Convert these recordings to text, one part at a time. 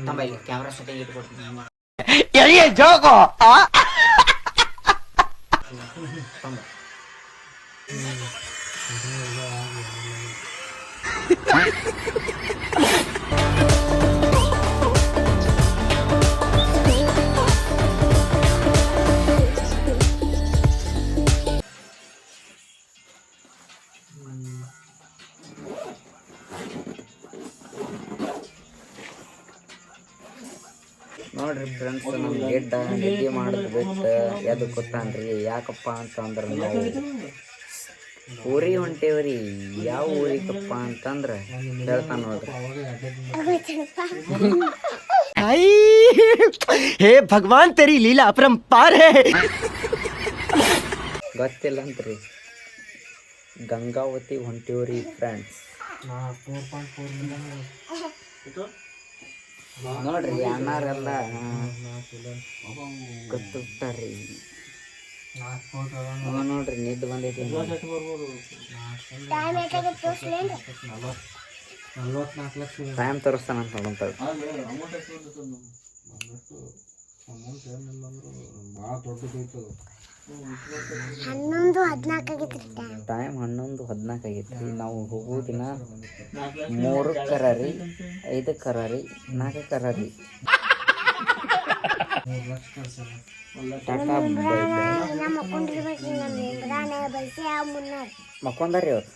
ತಮ್ಮ camera setting ಇಟ್ಕೊಡ್ತೀನಿ ಜೋಕೋ ತಮ್ಮ ನೋಡ್ರಿ ಫ್ರೆಂಡ್ಸ್, ನಮ್ಮ ಗಿಡ್ಡ ನಿದ್ದೆ ಮಾಡೋದು ಬಿಟ್ಟು ಎದ್ದು ಕೂತಾನ್ರಿ. ಯಾಕಪ್ಪ ಅಂತಂದ್ರೆ ನಾವು ಊರಿಗೆ ಹೊಂಟೇವ್ರಿ. ಯಾವ ಊರಿಗಪ್ಪ ಅಂತಂದ್ರೆ ಹೇಳ್ತಾನೆ ನೋಡ್ರಿ. ಹೇ ಭಗವಾನ್ ತೆರಿ ಲೀಲಾ ಅಪರಂಪಾರ ಹೇ. ಗೊತ್ತಿಲ್ಲ ಅಂತ್ರಿ, ಗಂಗಾವತಿ ಹೊಂಟೇವ್ರಿ ಫ್ರೆಂಡ್ಸ್. ನೋಡ್ರಿ ಅಣ್ಣಾರೆಲ್ಲ ಗೊತ್ತಿರ್ತಾರ್ರಿ. ನೋಡ್ರಿ ನಿದ್ದು ಬಂದೈತಿ. ಟೈಮ್ ತೋರಿಸ್ತಾನಂತ ನೋಡಂತ. 11:14 ಆಗೈತ್ರಿ. ಟೈಮ್ 11:14 ಆಗೈತಿ. ನಾವು ಹೋಗೋ ದಿನ 3 ರೀ, 5 ರೀ, 4 ರೀ. ಮಕ್ಕೊಂದಾರ್ರಿ ಅವ್ರು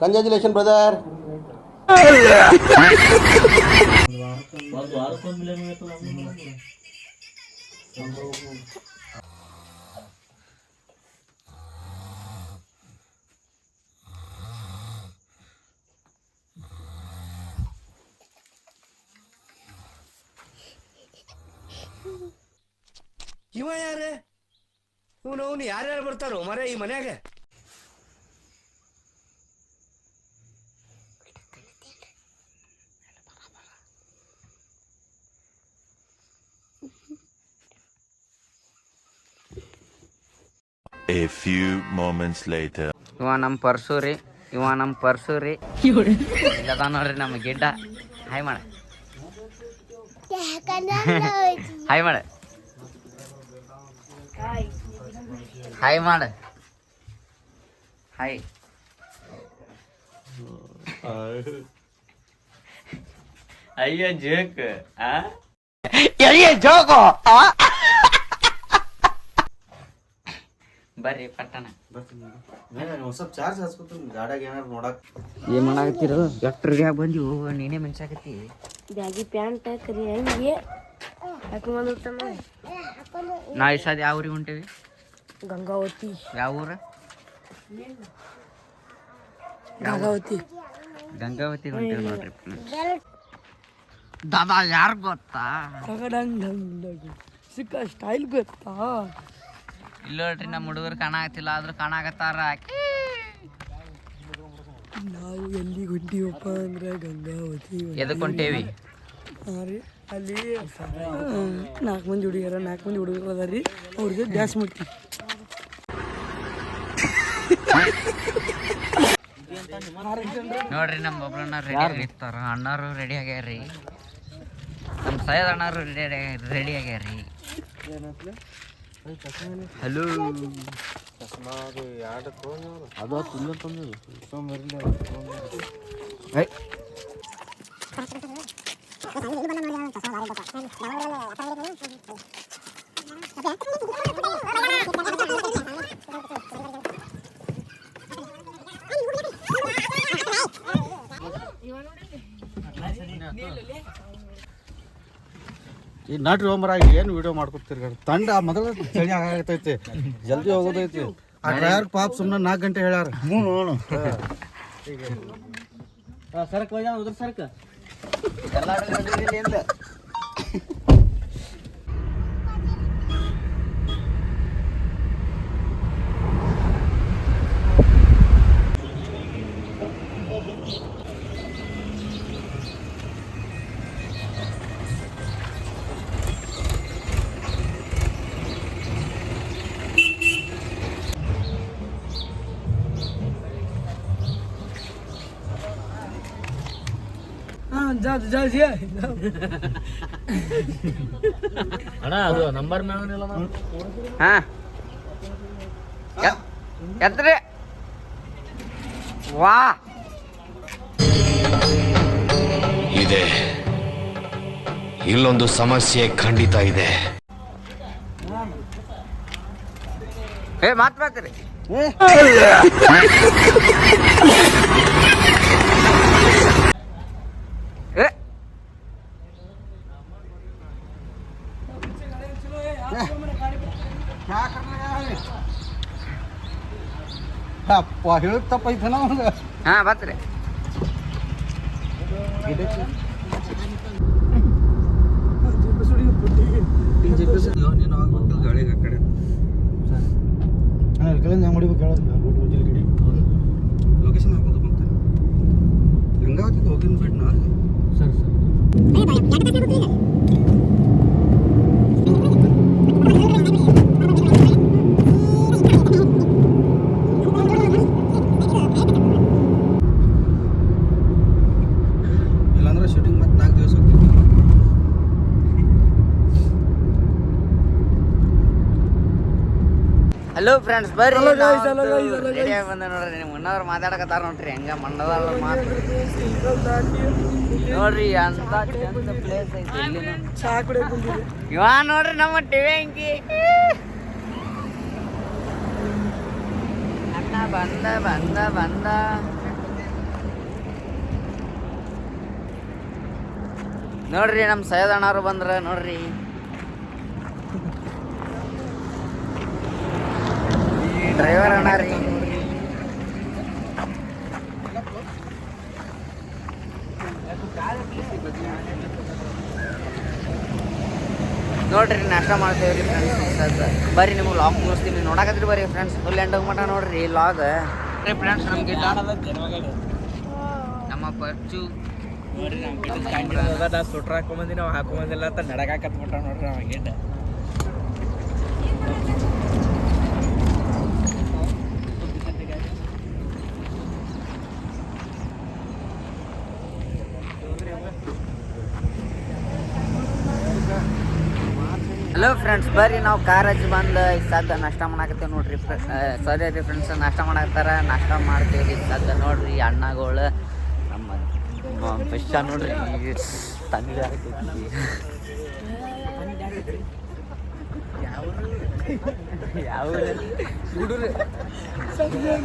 ಕಂಗ್ರ್ಯಾಚುಲೇಷನ್ ಬ್ರದರ್. ಇವ ಯಾರೇ? ಇವನು ಯಾರ್ಯಾರು ಬರ್ತಾರೋ ಮರ ಈ ಮನ್ಯಾಗ? A few moments later. ಇವ ನಮ್ಮ ಪರ್ಸು ರೀ. ಇಲ್ಲದ ನೋಡ್ರಿ ನಮ್ಮ ಗಿಡ್ಡ. ಹಾಯ್ ಮಾಡ, ಹಾಯ್ ಮಾಡ, ಹಾಯ್ ಮಾಡ, ಹಾಯ್. ಅಯ್ಯೋ ಜೋಕ್ ಜೋಕೋ. ಬರ್ರಿ ಪಟ್ಟಣ. ಸ್ವಲ್ಪ ಚಾರ್ಜ್ ಹಚ್ಕೊತೀನಿ ಗಾಡಿಯಾಗ ಏನಾರು ನೋಡಕ್. ಏನ್ ಮಾಡಾಕತ್ತೀರ? ಎಷ್ಟ್ರಿಗೆ ಬಂದಿವು? ನೀನೇ ಮೆನ್ಸಾಕತ್ತಿ. ಬ್ಯಾಗಿ ಪ್ಯಾಂಟ್ ಕರಿ ಹಂಗೆ ಹಾಕೊಂಡ್ಬಂದಿರ್ತಾನ. ನಾ ಈ ಸದ ಯಾವ ಊರಿಗೆ ಹೊಂಟೇವಿ? ಗಂಗಾವತಿ. ಯಾವ ಊರ? ಗಂಗಾವತಿ ಹೊಂಟೇವಿ ನೋಡ್ರಿ. ದಾದಾ ಯಾರು ಗೊತ್ತಾ? ಸಿಕ್ಕ ಸ್ಟೈಲ್ ಗೊತ್ತಾ? ಇಲ್ಲ ನೋಡ್ರಿ, ನಮ್ಮ ಹುಡುಗರು ಕಾಣಾಕತ್ತಿಲ್ಲ, ಆದ್ರೂ ಕಾಣಾಕತ್ತಾರ. ನಾವು ಎಲ್ಲಿಗೆ ಹೊಂಟೀವಪ್ಪ ಅಂದ್ರೆ ಗಂಗಾವತಿ. ಎದಕ್ಕೆ ಹೊಂಟೇವಿ? ಅಲ್ಲಿ 4 ಮಂದಿ ಹುಡುಗಿಯರ 4 ಮಂದಿ ಹುಡುಗರು ಅದಾರ ರೀ. ಅವ್ರಿಗೆ ಡ್ಯಾನ್ಸ್ ಮಾಡ್ತೀವಿ. ನೋಡ್ರಿ ನಮ್ಮ ಒಬ್ರನ್ನ ರೆಡಿ ಇರ್ತಾರ. ಅಣ್ಣಾರು ರೆಡಿ ಆಗ್ಯಾರ್ರಿ. ನಮ್ಮ ಸೈಯದ್ ಅಣ್ಣಾರು ರೆಡಿ ಆಗ್ಯಾರ್ರಿ. ಹಲೋ ಅದು ತುಂಬ ಈ ನಾಟ್ರಿ ಹೋಮರಾಗಿ ಏನು ವಿಡಿಯೋ ಮಾಡ್ಕೊತಿರ್ಗಾರ ತಂಡ ಮೊದಲ ಚಳಿ ಆಗತೈತಿ, ಜಲ್ದಿ ಹೋಗೋದೈತಿ. ಆ ಡ್ರೈವರ್ ಪಾಪ ಸುಮ್ಮನೆ 4 ಗಂಟೆ ಹೇಳ್ಯಾರ. ಸರಕ್ ಉದ್ರ ಸರಕ ಅಣ್ಣ ಅದು ನಂಬರ್ ಮ್ಯಾಗನಿಲ್ಲ ಹಾ ಎತ್ರಿ ವಾ ಇದೆ. ಇಲ್ಲೊಂದು ಸಮಸ್ಯೆ ಖಂಡಿತ ಇದೆ. ಮಾತ್ರಿ ಅಪ್ಪ ಹೇಳಕ್ ತಪ್ಪೈತೆ ನಮ್ಗೆ. ಹಾ ಬಾತ್ರಿ ನೀನು ಆಗ್ಬಿಟ್ಟು ಗಾಳಿಗೆ ಆ ಕಡೆ ಹೆಂಗೆ ಹೊಡಿಬೇಕು ಹೇಳಿ ಲೊಕೇಶನ್ ಹಾಕೋದು ಬಂತೆ ಹೆಂಗಾಗ್ತಿದ್ದು ಹೋಗಿನ ಬಿಡ್ ನಾ ಇಲ್ಲಾಂದ್ರೆ ಶೂಟಿಂಗ್ ಮತ್ತೆ 4 ದಿವಸ ಹೋಗ್ತೀವಿ. ಹಲೋ ಫ್ರೆಂಡ್ಸ್ ಬರ್ರಿ Hello guys, hello guys, hello guys. ರೆಡಿಯಾಗಿ ಬಂದ ನೋಡ್ರಿ ನಿಮ್ಮ ಮುನ್ನವ್ರು ಮಾತಾಡಕತ್ತಾರ ನೋಡ್ರಿ ಹೆಂಗ ಮಣ್ಣದ ಮಾತು ನೋಡ್ರಿ ಅಂತ ಚಂದ ಪ್ಲೇಸ್ ಐತಿ ಇಲ್ಲಿ ಚಾ ಕುಡಿಯಕ್ ಬಂದಿದೆ. ಇವ ನೋಡ್ರಿ ನಮ್ಮ ಟಿವಿ ಅಂಕಿ ಅಣ್ಣ ಬಂದ ಬಂದ ಬಂದ ನೋಡ್ರಿ ನಮ್ಮ ಸೈಯದ್ ಅಣ್ಣವ್ರು ಬಂದ್ರ ನೋಡ್ರಿ ಡ್ರೈವರ್ ಅಣ್ಣ ರೀ ನೋಡ್ರಿ ನಾಷ್ಟ ಮಾಡ್ತೇವ್ರಿ ಫ್ರೆಂಡ್ಸ್ ಬರ್ರಿ ನಿಮ್ಗೆ ಲಾಗ್ ಮುಗಿಸ್ತೀನಿ ನೋಡಕತ್ರಿ ಬರ್ರಿ ಫ್ರೆಂಡ್ಸ್ ಫುಲ್ ಎಂಡ್ ಮಟ ನೋಡ್ರಿ ಲಾಗ್ ಫ್ರೆಂಡ್ಸ್ ನಮ್ಗೆ ನಮ್ಮ ಪರ್ಚು ಸುಟ್ರ ಹಾಕೊಂಬಂದಿ ನಾವು ಹಾಕೊಂಬಂದಿಲ್ಲ ಅಂತ ನಡಗಾಕತ್ಬಿಟ್ಟ ನೋಡ್ರಿ ನಾವು ಗಿಡ್ಡ. ಹಲೋ ಫ್ರೆಂಡ್ಸ್ ಬರ್ರಿ ನಾವು ಕಾರ್ ಹಚ್ಚಿ ಬಂದು ಸದ್ದ ನಾಷ್ಟ ಮಾಡಾಕತ್ತೇವೆ ನೋಡ್ರಿ ಸರಿ ರೀ ಫ್ರೆಂಡ್ಸ್ ನಾಷ್ಟ ಮಾಡಾಕತ್ತಾರ ನಾಷ್ಟ ಮಾಡ್ತೀವಿ ರೀ ಸದ್ದ ನೋಡ್ರಿ ಅಣ್ಣಗಳು ನಮ್ಮ ಫಿಶ್ ನೋಡ್ರಿ ತಂದೆ ಹಾಕೈತಿ ಯಾವ ಹುಡುಗ್ರು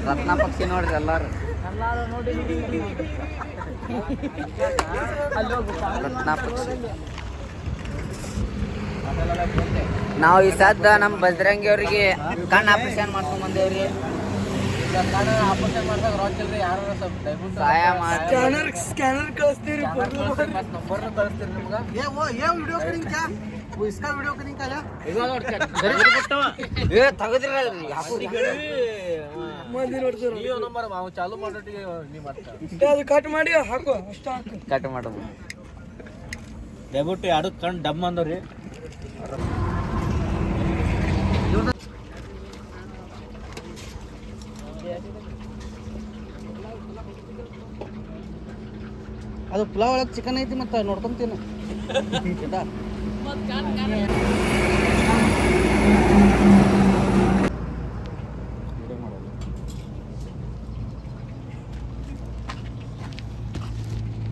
ರತ್ನ ಪಕ್ಷಿ ನೋಡ್ರಿ ಎಲ್ಲಾರು ರತ್ನ ಪಕ್ಷಿ ನಾವು ಈ ಸದ್ದ ನಮ್ಮ ಬಜರಂಗಿ ಅವ್ರಿಗೆ ಕಣ್ಣು ಆಪರೇಷನ್ ಮಾಡ್ಕೊಂಡ್ ಬಂದೇವ್ರಿ ಸಹಾಯ ಮಾಡಿ ಸ್ಕ್ಯಾನರ್ ಕಳಿಸ್ತೀರಿ ಮಂದಿ ನೋಡ್ತಾರ ಚಾಲು ಮಾಡೋಟಿಗೆ ಅದು ಕಟ್ ಮಾಡಿ ಹಾಕು ಅಷ್ಟ ಹಾಕು ಕಟ್ ಮಾಡೋದು ದಯವಿಟ್ಟು ಎರಡು ಕಣ್ಣು ಡಮ್ ಅಂದವ್ರಿ. ಅದು ಪುಲಾವ್ ಒಳಗೆ ಚಿಕನ್ ಐತಿ ಮತ್ತೆ ನೋಡ್ಕೊಂತೀನಿ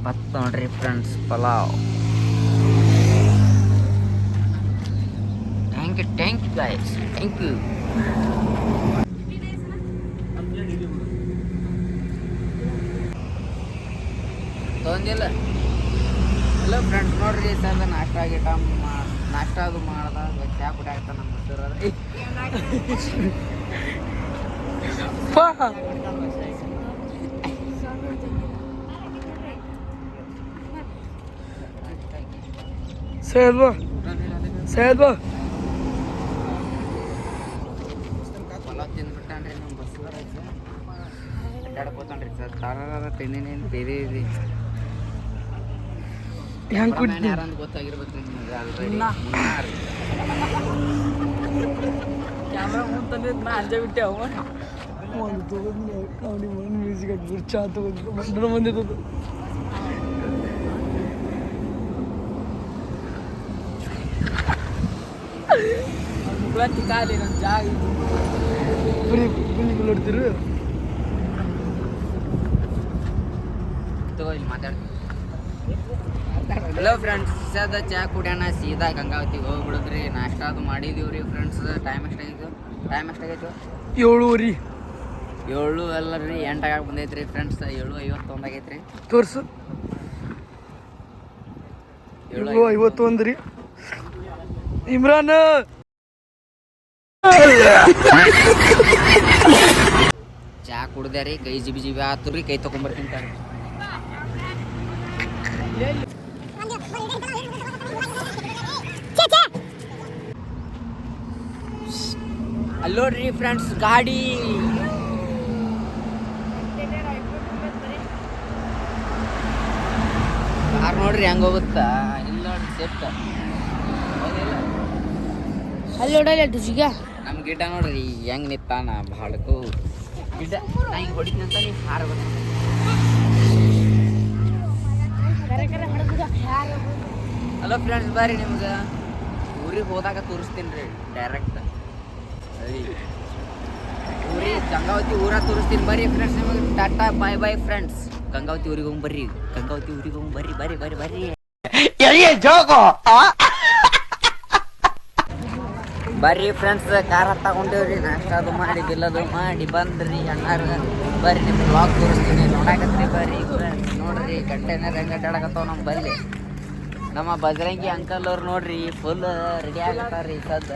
ಬತ್ ನೋಡ್ರಿ friends pulao thank you guys thank you ತೊಂದಿಲ್ಲ ಹಲೋ ಫ್ರೆಂಡ್ಸ್ ನೋಡ್ರಿ ಸರ್ ನಾಷ್ಟ ಗಿಟ ನಾಷ್ಟ ಅದು ಮಾಡ್ದಾಗ ಚಾ ಕುಡಿಯಾಕತ್ತ ನಮ್ಮ ಹೆಸರು ಸೈಯದ್ ಬಾ ಪಲಾವ್ ತಿಂದ್ಬಿಟ್ಟಾನ್ರಿ ನಮ್ಮ ಬಸ್ ಅಡ್ಡಾಡ್ಕೋತಾನ್ರಿ ಸರ್ ತಾರ ತಿಂದಿನೇನು ಬೇರೆ ಇದೆ ಹೆಂಗ್ ಕುಟ್ಟಿ ಯಾರಂತ ಗೊತ್ತಾಗಿರ್ಬೇಕು ನಿಮ್ಗೆ ಆಲ್ರೆಡಿ ಕ್ಯಾಮ್ರಾ ಮುಂದೆ ನಾ ಅಂಜೆ ಬಿಟ್ಟೆ ಅವ ಒಂದು ತಗೊಂಡು ಅವ್ನಿಗೆ ಮ್ಯೂಸಿಕ್ ಹಾಕಿದ್ರು ಚಾ ತಗೊಂಡು ಮಂಡನ ಬಂದಿದ್ದು ಖಾಲಿ ನನ್ನ ಜಾಗ ನೋಡ್ತಿರು ಇಲ್ಲಿ ಮಾತಾಡ್ತೀನಿ. ಹಲೋ ಫ್ರೆಂಡ್ಸ್, ಸದ ಚಾ ಕುಡಿಯೋಣ ಸೀದಾ ಗಂಗಾವತಿಗೆ ಹೋಗ್ಬಿಡುದ್ರಿ. ನಾಷ್ಟ ಅದು ಮಾಡಿದೀವಿ ರೀ ಫ್ರೆಂಡ್ಸ್. ಟೈಮ್ ಎಷ್ಟಾಗಿತ್ತು? 7:30 7 ಅಲ್ಲ ರೀ 8 ಆಗಾಕ ಬಂದೈತ್ರಿ ಫ್ರೆಂಡ್ಸ್. 7:51 ಆಗೈತ್ರಿ. ತೋರ್ಸು 7:51 ರೀ. ಇಮ್ರಾನ್ ಚಾ ಕುಡ್ದೆ ರೀ, ಕೈ ಜಿಬಿ ಆತು ರೀ. ಕೈ ತೊಗೊಂಬರ್ತೀನಿ ತಾನೆ. ಅಲ್ಲಿ ನೋಡ್ರಿ ಫ್ರೆಂಡ್ಸ್ ಗಾಡಿ. ಕಾರ್ ನೋಡ್ರಿ ಹೆಂಗ ಹೋಗುತ್ತಾ. ಇಲ್ಲಿ ನೋಡ್ರಿ ಸೆಟ್ ಅಲ್ಲಿ ನೋಡಲ್ಲ ದುಜಿಗ ನಮ್ಮ ಗಿಡ ನೋಡ್ರಿ ಹೆಂಗ್ ನಿತ್ತಾನ ಬಾಳಕು. ಗಿಡ ನಾ ಹಿಂಗೆ ಹೊಡಿತೀನಂತ ನೀವು ಹಾರ ಹಲೋ ಫ್ರೆಂಡ್ಸ್, ಬರ್ರಿ ನಿಮ್ಗೆ ಊರಿಗೆ ಹೋದಾಗ ತೋರಿಸ್ತೀನಿ ರೀ ಡೈರೆಕ್ಟ್. ಊರಿ ಗಂಗಾವತಿ ಊರ ತೋರಿಸ್ತೀನಿ ಬರ್ರಿ ಫ್ರೆಂಡ್ಸ್. ನಿಮಗೆ ಟಾಟಾ ಬಾಯ್ ಬಾಯ್ ಫ್ರೆಂಡ್ಸ್. ಗಂಗಾವತಿ ಊರಿಗೆ ಹೋಗಿ ಬರ್ರಿ. ಗಂಗಾವತಿ ಊರಿಗೆ ಹೋಗಿ ಬರ್ರಿ ಬರ್ರಿ ಬರ್ರಿ ಬರ್ರಿ ಬರ್ರಿ ಫ್ರೆಂಡ್ಸ್. ಕಾರ್ ತಗೊಂಡೇವ್ರಿ. ನಾಷ್ಟ ಅದು ಮಾಡಿ ಬಿಲ್ ಅದು ಮಾಡಿ ಬಂದ್ರಿ. ಅಣ್ಣಾರ ಬರ್ರಿ ನಿಮ್ಮ ಬ್ಲಾಗ್ ತೋರಿಸ್ತೀನಿ ನೋಡಾಕತ್ರಿ. ಬರ್ರಿ ಫ್ರೆಂಡ್ಸ್ ನೋಡ್ರಿ ಕಂಟೈನರ್ ಹೆಂಗೆ ಅಡ್ಡಾಡಕತ್ತಾವ ನಮ್ಮ ಬಲ್ಲಿ. ನಮ್ಮ ಬಜರಂಗಿ ಅಂಕಲ್ ಅವ್ರು ನೋಡ್ರಿ ಫುಲ್ ರೆಡಿ ಆಗತ್ತಾರ್ರಿ. ಸದ್ದ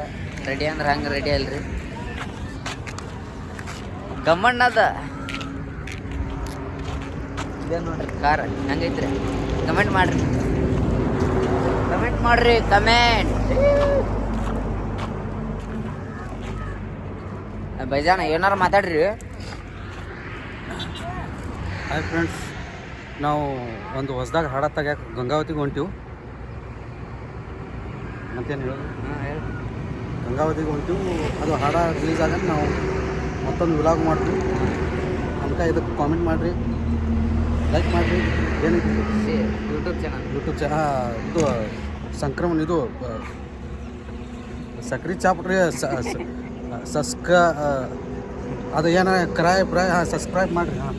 ರೆಡಿ ಅಂದ್ರೆ ಹಂಗೆ ರೆಡಿ ಅಲ್ರಿ. ಗಮ್ಮಣ್ಣದ ಇದೇ ನೋಡ್ರಿ ಕಾರ್ ಹೆಂಗೈತ್ರಿ. ಕಮೆಂಟ್ ಮಾಡ್ರಿ ಕಮೆಂಟ್. ಬೈಜಾನ ಏನಾರು ಮಾತಾಡ್ರಿ. ಹಾಯ್ ಫ್ರೆಂಡ್ಸ್, ನಾವು ಒಂದು ಹೊಸ್ದಾಗ ಹಾಡ ತೆಗ್ಯಾಕೆ ಗಂಗಾವತಿಗೆ ಹೊಂಟಿವು. ಮತ್ತೇನು ಹೇಳೋದು? ಗಂಗಾವತಿಗೆ ಹೊಂಟಿವು. ಅದು ಹಾಡ ರಿಲೀಸ್ ಆಗ ನಾವು ಮತ್ತೊಂದು ವ್ಲಾಗ್ ಮಾಡ್ತೀವಿ. ಅದಕ್ಕೆ ಇದಕ್ಕೆ ಕಾಮೆಂಟ್ ಮಾಡಿರಿ, ಲೈಕ್ ಮಾಡಿರಿ. ಏನೈತಿ ಯೂಟ್ಯೂಬ್ ಚಾನಲ್ ಇದು ಸಂಕ್ರಮಣ ಇದು ಸಕ್ರೆ ಚಾಪ್ರಿ ಅದು ಏನ ಕ್ರಾಯ್ ಸಬ್ಸ್ಕ್ರೈಬ್ ಮಾಡಿರಿ. ಹಾಂ.